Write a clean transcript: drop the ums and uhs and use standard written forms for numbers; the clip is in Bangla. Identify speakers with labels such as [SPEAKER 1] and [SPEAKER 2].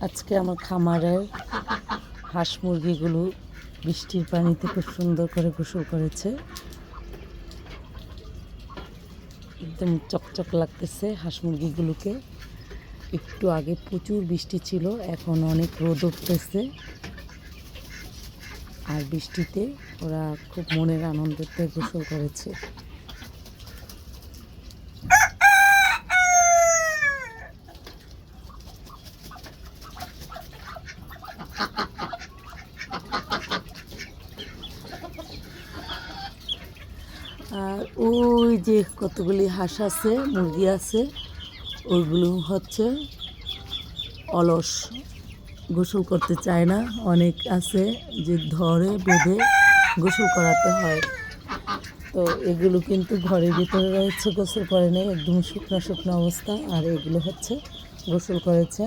[SPEAKER 1] আজকে আমার খামারের হাঁস মুরগিগুলো বৃষ্টির পানিতে খুব সুন্দর করে গোসল করেছে। একদম চকচক লাগতেছে হাঁস মুরগিগুলোকে। একটু আগে প্রচুর বৃষ্টি ছিল, এখন অনেক রোদ উঠতেছে। আর বৃষ্টিতে ওরা খুব মনের আনন্দতে গোসল করেছে। আর ওই যে কতগুলি হাঁস আছে, মুরগি আছে, ওইগুলো হচ্ছে অলস, গোসল করতে চায় না। অনেক আছে যে ধরে বেঁধে গোসল করাতে হয়। তো এগুলো কিন্তু ঘরের ভিতরে রয়েছে, গোসল করে নেই, একদম শুকনো শুকনো অবস্থা। আর এগুলো হচ্ছে গোসল করেছে।